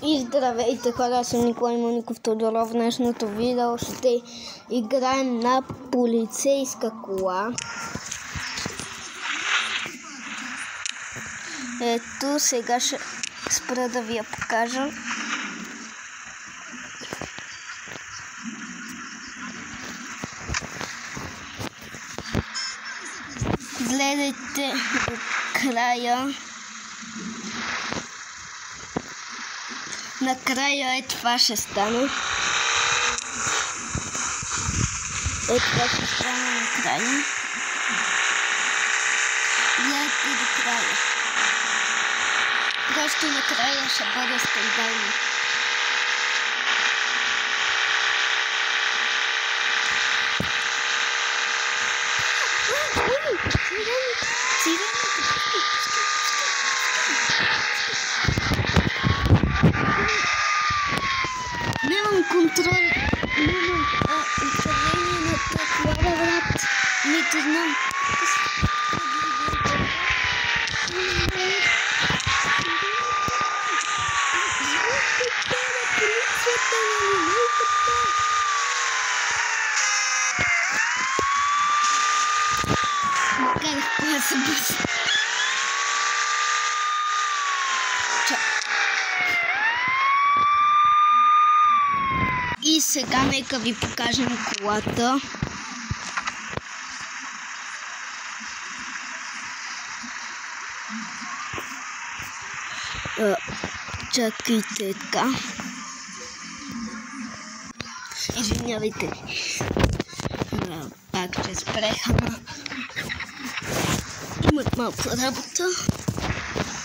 И здравейте хора, аз съм Николай Моников Тодоров. В днешното видео ще играем на полицейска кола. Ето, сега ще спра да ви я покажа. Гледайте до края. Накрая това ще стане. Това ще стане накрая. Гледайте до края. Просто накрая ще бъде скандално. Нямам контрол, нямам управление на такова, брат. Не знам. Макар да се бъде. И сега нека ви покажем колата. Чакайте така. Извинявайте. Пак ще спреха. Имат малко работа.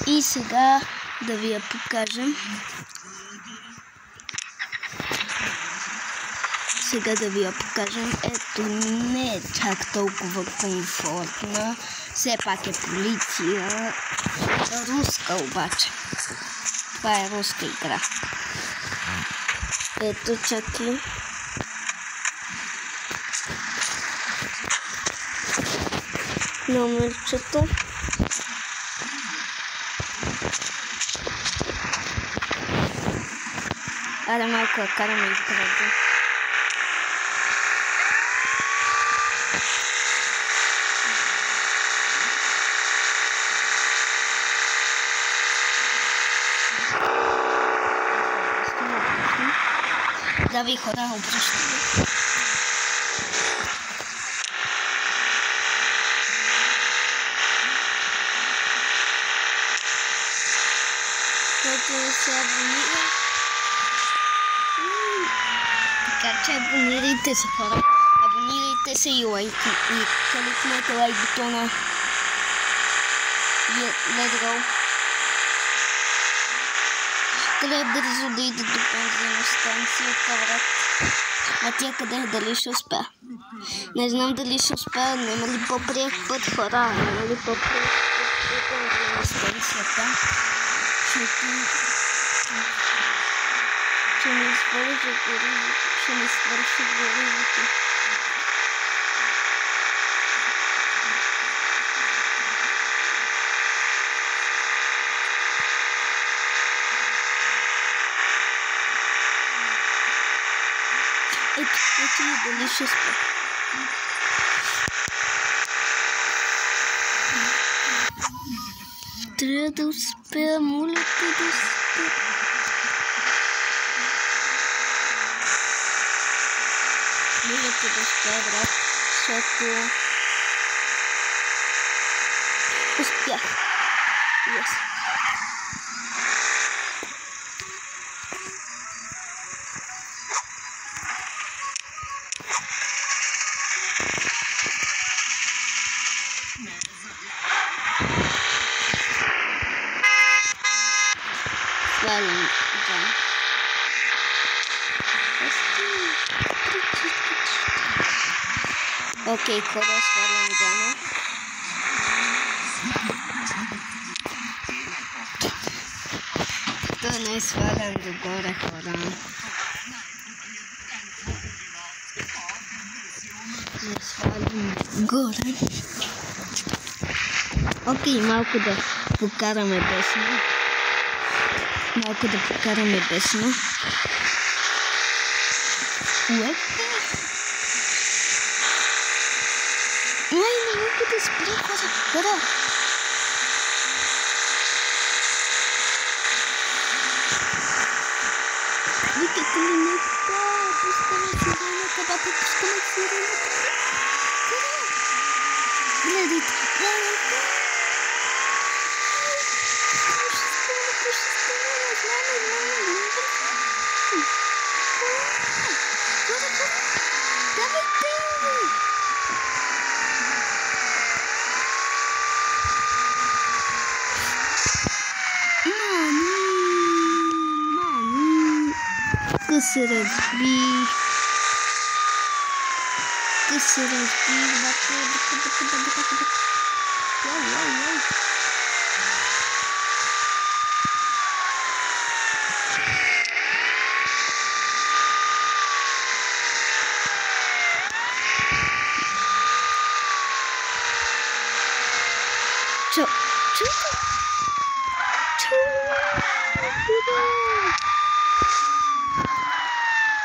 И сега да ви я покажем. Ето, не е чак толкова комфортна. Все пак е полиция. Руска обаче. Това е руска игра. Ето, чакай. Номерчето. Аре малко я караме изгради. Здрави хора, обръщаме. Който се абонира. Така че абонирайте се, хора. Абонирайте се и кликнете лайк бутона. Let's go. Трябва бързо да иде до бензина станцията, брат. А тя къде е? Дали ще успя? Не знам дали ще успя. Няма ли по-прият път, хора? Няма ли по-прият път до бензина станцията? Ще ми свърши горивото. Ето и дали ще спа. Трябва да успея, моля те да успея. Моля те да успея, брат, защото успях. Yes. Свалям джам. Окей, хора, свалям джама. То не е свалям догоре, хора. Не свалям горе. Окей, малко да покараме песни. Малко да покараме бесно. Уепи! Ай, не мога да спра, хора! Викайте ли нека? Пускаме сирената, бате, пускаме сирената! Гледайте, гледайте! Se разбих. Бате, бате. Яй. Чу.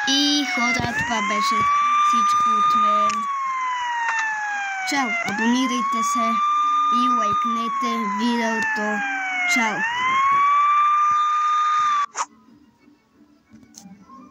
И хора, това беше всичко от мен. Чао! Абонирайте се и лайкнете видеото. Чао!